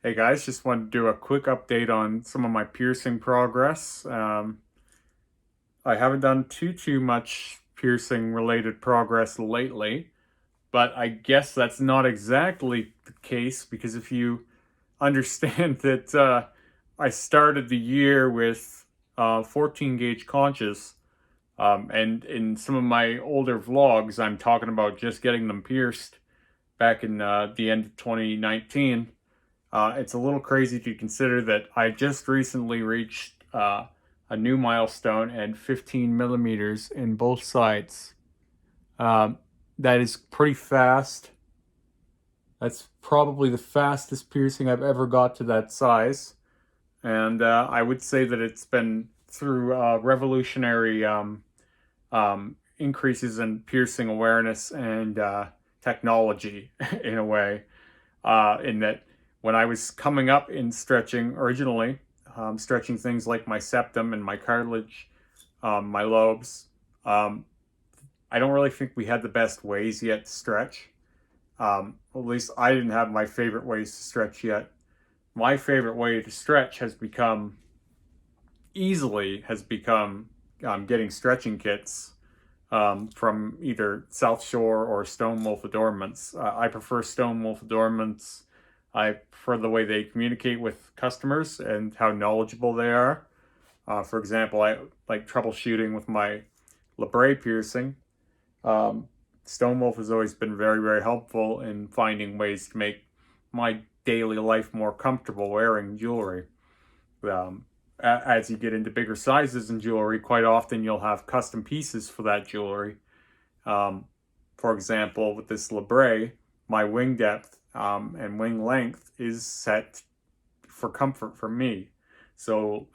Hey guys, just wanted to do a quick update on some of my piercing progress. I haven't done too much piercing related progress lately, but I guess that's not exactly the case because if you understand that I started the year with 14 gauge conches, and in some of my older vlogs, I'm talking about just getting them pierced back in the end of 2019. It's a little crazy to consider that I just recently reached a new milestone and 15 millimeters in both sides. Um, that is pretty fast. That's probably the fastest piercing I've ever got to that size. And I would say that it's been through revolutionary increases in piercing awareness and technology in a way. In that when I was coming up in stretching originally, stretching things like my septum and my cartilage, my lobes, um, I don't really think we had the best ways yet to stretch. At least I didn't have my favorite ways to stretch yet. My favorite way to stretch has become getting stretching kits from either South Shore or Stone Wolf Adornments. I prefer Stone Wolf Adornments. I prefer the way they communicate with customers and how knowledgeable they are. For example, I like troubleshooting with my labret piercing. Um, Stone Wolf has always been very helpful in finding ways to make my daily life more comfortable wearing jewelry. Um, as you get into bigger sizes in jewelry, quite often you'll have custom pieces for that jewelry. Um, for example, with this labret, my wing depth and wing length is set for comfort for me. So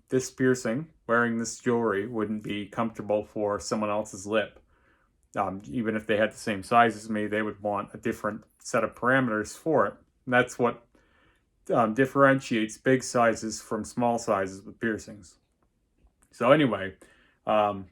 this piercing, wearing this jewelry, wouldn't be comfortable for someone else's lip. Even if they had the same size as me, they would want a different set of parameters for it. And that's what differentiates big sizes from small sizes with piercings. So anyway, um,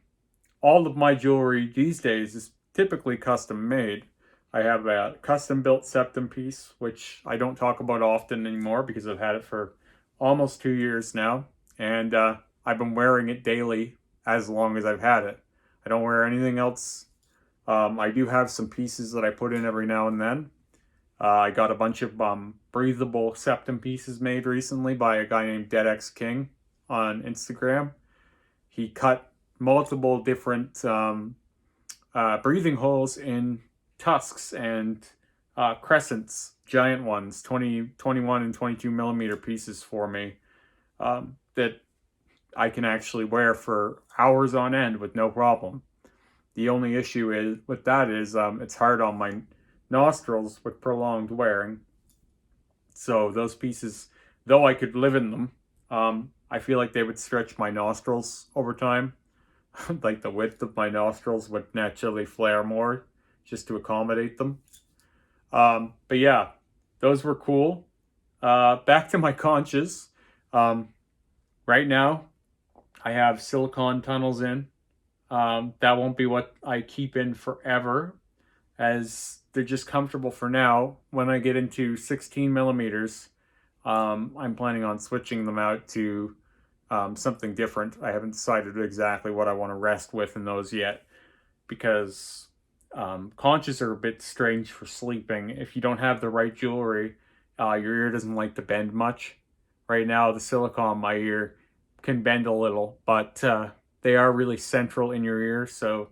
all of my jewelry these days is typically custom made. I have a custom built septum piece, which I don't talk about often anymore because I've had it for almost 2 years now, and I've been wearing it daily as long as I've had it. I don't wear anything else. I do have some pieces that I put in every now and then. I got a bunch of breathable septum pieces made recently by a guy named DeadX King on Instagram. He cut multiple different breathing holes in tusks and crescents, giant ones, 20, 21, and 22 millimeter pieces for me that I can actually wear for hours on end with no problem. The only issue is with that is it's hard on my nostrils with prolonged wearing. So those pieces, though I could live in them, I feel like they would stretch my nostrils over time. Like the width of my nostrils would naturally flare more just to accommodate them. But yeah, those were cool. Back to my conches. Um, right now, I have silicone tunnels in. That won't be what I keep in forever, as they're just comfortable for now. When I get into 16 millimeters, I'm planning on switching them out to something different. I haven't decided exactly what I want to rest with in those yet because conches are a bit strange for sleeping. If you don't have the right jewelry, your ear doesn't like to bend much. Right now, the silicone on my ear can bend a little, but they are really central in your ear, so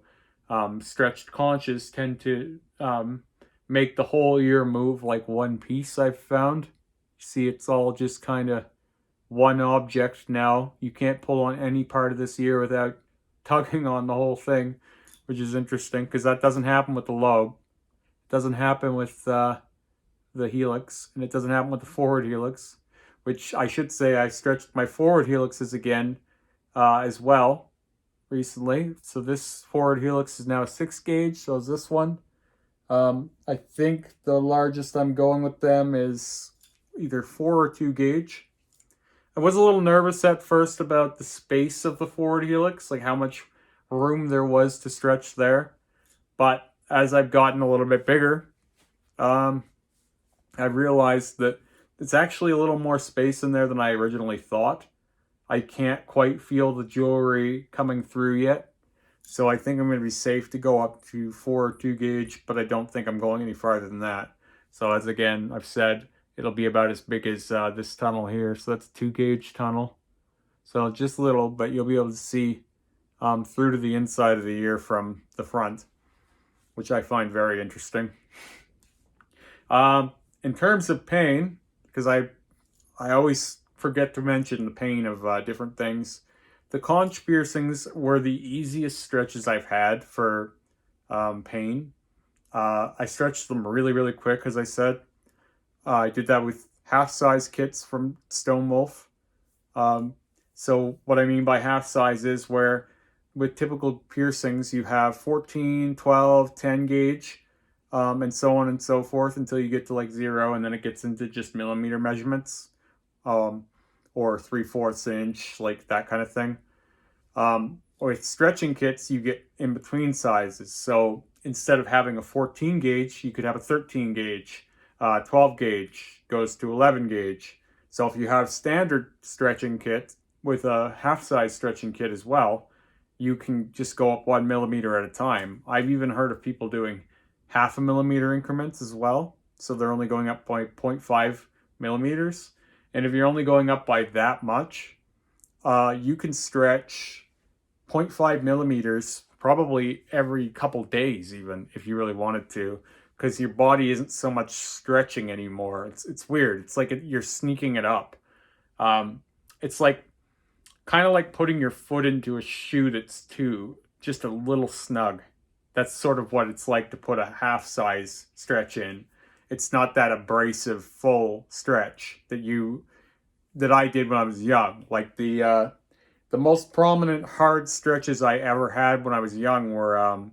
stretched conches tend to make the whole ear move like one piece, I've found. See, it's all just kind of one object now. You can't pull on any part of this ear without tugging on the whole thing, which is interesting because that doesn't happen with the lobe. It doesn't happen with the helix, and it doesn't happen with the forward helix, which I should say I stretched my forward helixes again as well recently. So this forward helix is now a 6 gauge, so is this one. I think the largest I'm going with them is either 4 or 2 gauge. I was a little nervous at first about the space of the forward helix, like how much room there was to stretch there. But as I've gotten a little bit bigger, I've realized that it's actually a little more space in there than I originally thought. I can't quite feel the jewelry coming through yet. So I think I'm going to be safe to go up to 4 or 2 gauge, but I don't think I'm going any farther than that. So as again, I've said, it'll be about as big as this tunnel here. So that's a 2 gauge tunnel. So just little, but you'll be able to see through to the inside of the ear from the front, which I find very interesting. In terms of pain, because I always forget to mention the pain of different things. The conch piercings were the easiest stretches I've had for pain. I stretched them really, really quick, as I said. I did that with half-size kits from Stone Wolf. So what I mean by half-size is where with typical piercings you have 14, 12, 10 gauge, and so on and so forth until you get to like 0, and then it gets into just millimeter measurements, or 3/4 inch, like that kind of thing. With stretching kits, you get in between sizes. So instead of having a 14 gauge, you could have a 13 gauge. 12 gauge goes to 11 gauge. So if you have standard stretching kit with a half-size stretching kit as well, you can just go up 1 millimeter at a time. I've even heard of people doing 0.5 millimeter increments as well. So they're only going up by 0.5 millimeters. And if you're only going up by that much, you can stretch 0.5 millimeters probably every couple days, even if you really wanted to, because your body isn't so much stretching anymore. It's weird. It's like you're sneaking it up. It's like kind of like putting your foot into a shoe that's just a little snug. That's sort of what it's like to put a half-size stretch in. It's not that abrasive full stretch that I did when I was young. Like the most prominent hard stretches I ever had when I was young were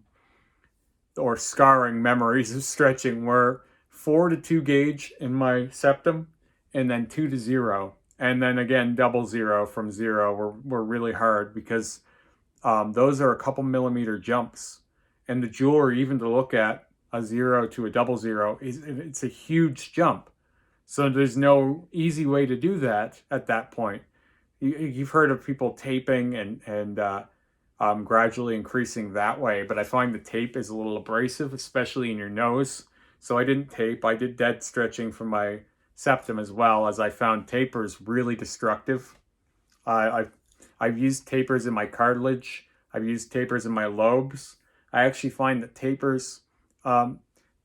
or scarring memories of stretching were 4 to 2 gauge in my septum, and then 2 to 0, and then again 00 from 0 were really hard because those are a couple millimeter jumps, and the jewelry, even to look at a 0 to a 00, it's a huge jump. So there's no easy way to do that at that point. You've heard of people taping and gradually increasing that way, but I find the tape is a little abrasive, especially in your nose. So I didn't tape. I did dead stretching for my septum as well, as I found tapers really destructive. I've used tapers in my cartilage. I've used tapers in my lobes. I actually find that tapers, the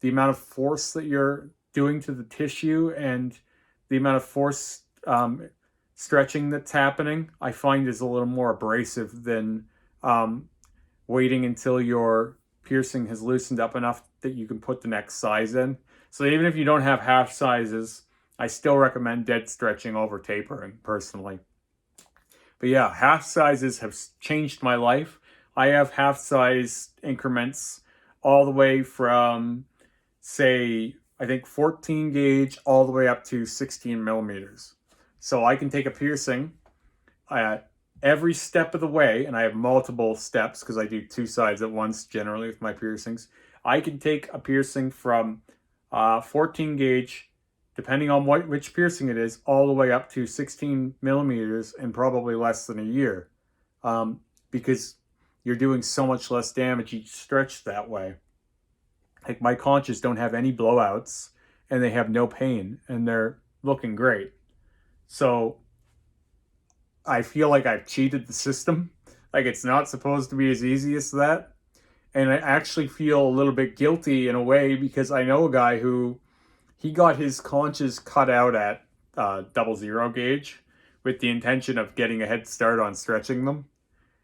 amount of force that you're doing to the tissue and the amount of force stretching that's happening, I find is a little more abrasive than waiting until your piercing has loosened up enough that you can put the next size in. So even if you don't have half sizes, I still recommend dead stretching over tapering personally. But yeah, half sizes have changed my life. I have half size increments all the way from, say, I think 14 gauge all the way up to 16 millimeters. So I can take a piercing at every step of the way, and I have multiple steps because I do 2 sides at once generally with my piercings. I can take a piercing from 14 gauge, depending on which piercing it is, all the way up to 16 millimeters in probably less than a year, because you're doing so much less damage each stretch that way. Like my conches don't have any blowouts, and they have no pain, and they're looking great. So I feel like I've cheated the system. Like it's not supposed to be as easy as that. And I actually feel a little bit guilty in a way because I know a guy who he got his conches cut out at 00 gauge with the intention of getting a head start on stretching them.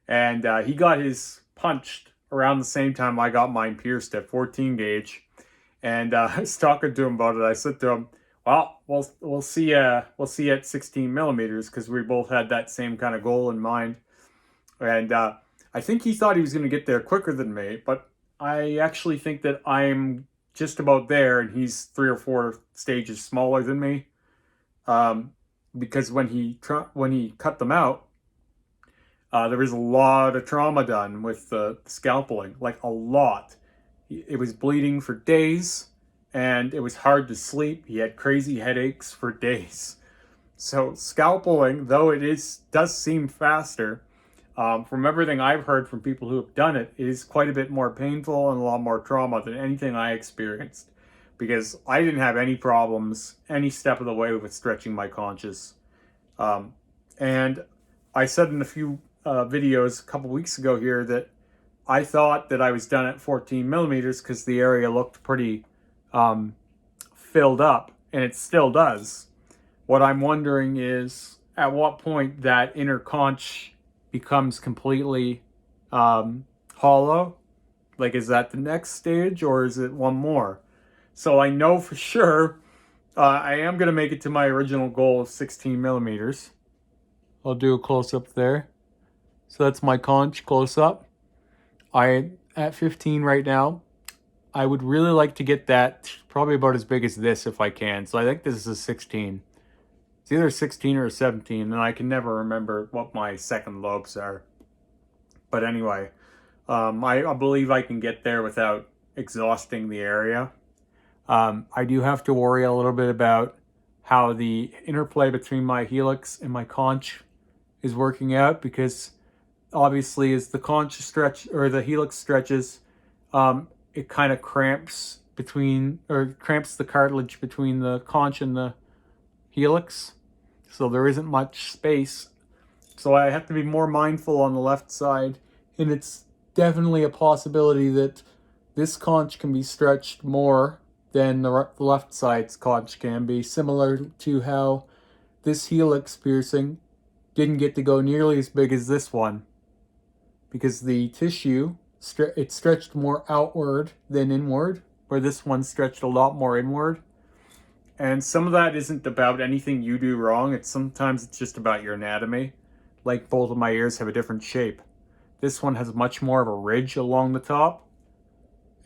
And he got his punched around the same time I got mine pierced at 14 gauge. And I was talking to him about it. I said to him, well, we'll see at 16 millimeters because we both had that same kind of goal in mind. And I think he thought he was going to get there quicker than me, but I actually think that I'm just about there, and he's 3 or 4 stages smaller than me. Because when he cut them out, there was a lot of trauma done with the scalpeling, like a lot. It was bleeding for days, and it was hard to sleep. He had crazy headaches for days. So scalpeling, though does seem faster, from everything I've heard from people who have done it, it is quite a bit more painful and a lot more trauma than anything I experienced, because I didn't have any problems any step of the way with stretching my conches. And I said in a few videos a couple weeks ago here that I thought that I was done at 14 millimeters because the area looked pretty filled up, and it still does. What I'm wondering is at what point that inner conch becomes completely hollow. Like, is that the next stage, or is it one more? So I know for sure I am going to make it to my original goal of 16 millimeters. I'll do a close-up there. So that's my conch close-up. I'm at 15 right now. I would really like to get that probably about as big as this if I can. So I think this is a 16. It's either 16 or a 17, and I can never remember what my second lobes are. But anyway, I believe I can get there without exhausting the area. I do have to worry a little bit about how the interplay between my helix and my conch is working out, because obviously as the conch stretch or the helix stretches, it kind of cramps the cartilage between the conch and the helix, so there isn't much space. So I have to be more mindful on the left side, and it's definitely a possibility that this conch can be stretched more than the left side's conch can be, similar to how this helix piercing didn't get to go nearly as big as this one, because the tissue, it stretched more outward than inward, where this one stretched a lot more inward. And some of that isn't about anything you do wrong. Sometimes it's just about your anatomy. Like, both of my ears have a different shape. This one has much more of a ridge along the top,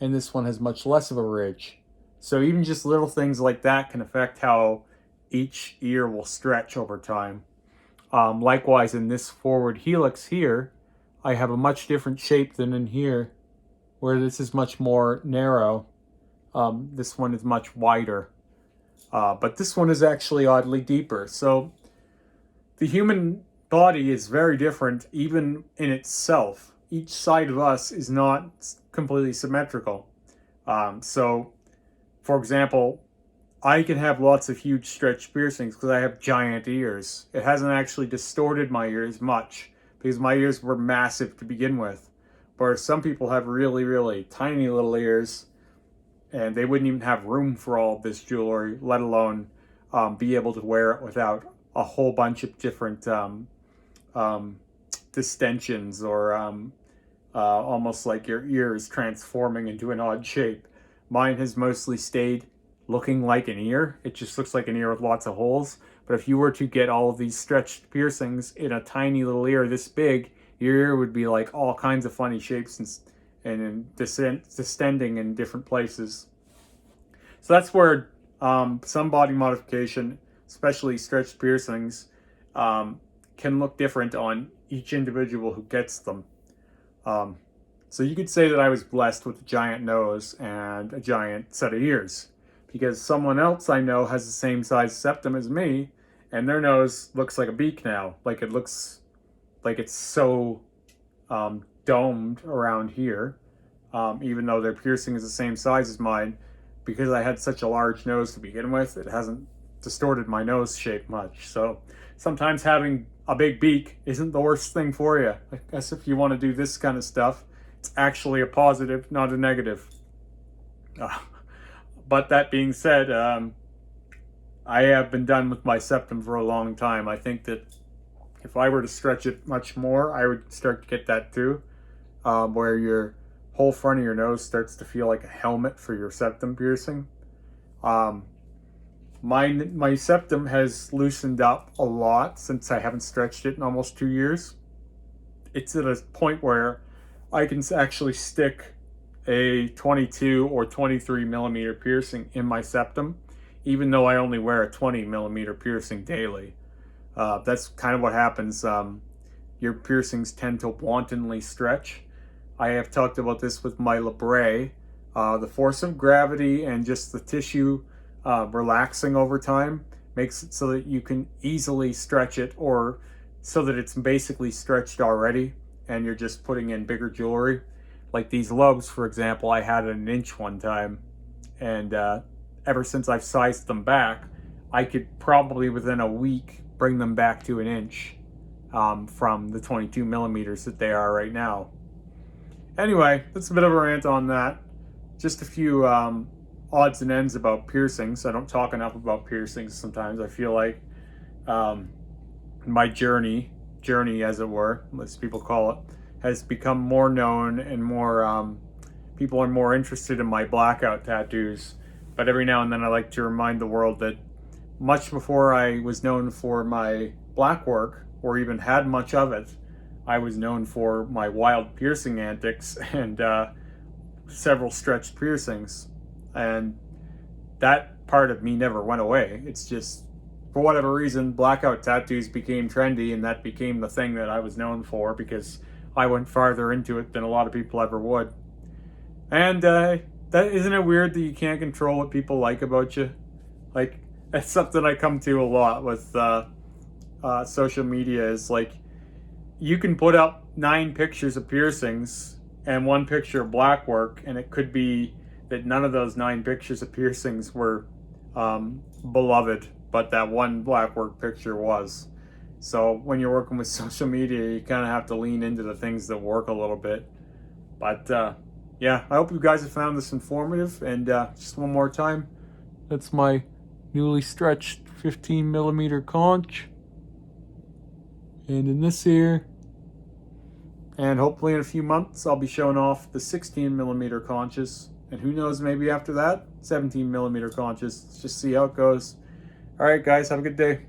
and this one has much less of a ridge. So even just little things like that can affect how each ear will stretch over time. Likewise, in this forward helix here, I have a much different shape than in here, where this is much more narrow. This one is much wider. But this one is actually oddly deeper. So the human body is very different even in itself. Each side of us is not completely symmetrical. So, for example, I can have lots of huge stretch piercings because I have giant ears. It hasn't actually distorted my ears much because my ears were massive to begin with. Whereas some people have really, really tiny little ears, and they wouldn't even have room for all this jewelry, let alone be able to wear it without a whole bunch of different distensions, or almost like your ear is transforming into an odd shape. Mine has mostly stayed looking like an ear. It just looks like an ear with lots of holes. But if you were to get all of these stretched piercings in a tiny little ear this big, your ear would be like all kinds of funny shapes and distending in different places. So that's where some body modification, especially stretched piercings, can look different on each individual who gets them. So you could say that I was blessed with a giant nose and a giant set of ears, because someone else I know has the same size septum as me, and their nose looks like a beak now. Like, it looks like it's so domed around here, even though their piercing is the same size as mine. Because I had such a large nose to begin with, it hasn't distorted my nose shape much. So sometimes having a big beak isn't the worst thing for you. I guess if you want to do this kind of stuff, it's actually a positive, not a negative. But that being said, I have been done with my septum for a long time. I think that if I were to stretch it much more, I would start to get that too, where your whole front of your nose starts to feel like a helmet for your septum piercing. My septum has loosened up a lot since I haven't stretched it in almost 2 years. It's at a point where I can actually stick a 22 or 23 millimeter piercing in my septum, even though I only wear a 20 millimeter piercing daily. That's kind of what happens. Your piercings tend to wantonly stretch. I have talked about this with my labret. The force of gravity and just the tissue relaxing over time makes it so that you can easily stretch it, or so that it's basically stretched already and you're just putting in bigger jewelry. Like these lobes, for example, I had an inch one time, and ever since I've sized them back, I could probably within a week bring them back to an inch from the 22 millimeters that they are right now. Anyway, that's a bit of a rant on that. Just a few odds and ends about piercings. I don't talk enough about piercings sometimes. I feel like my journey as it were, as people call it, has become more known, and more people are more interested in my blackout tattoos. But every now and then I like to remind the world that much before I was known for my black work, or even had much of it, I was known for my wild piercing antics and several stretched piercings. And that part of me never went away. It's just, for whatever reason, blackout tattoos became trendy, and that became the thing that I was known for because I went farther into it than a lot of people ever would. And that, isn't it weird that you can't control what people like about you? Like, that's something I come to a lot with social media, is like, you can put up 9 pictures of piercings and 1 picture of black work, and it could be that none of those 9 pictures of piercings were beloved, but that one black work picture was. So when you're working with social media, you kind of have to lean into the things that work a little bit. But yeah, I hope you guys have found this informative. And just one more time, that's my newly stretched 15 millimeter conch. And in this here, and hopefully in a few months, I'll be showing off the 16 millimeter conches. And who knows, maybe after that, 17 millimeter conches. Let's just see how it goes. All right, guys, have a good day.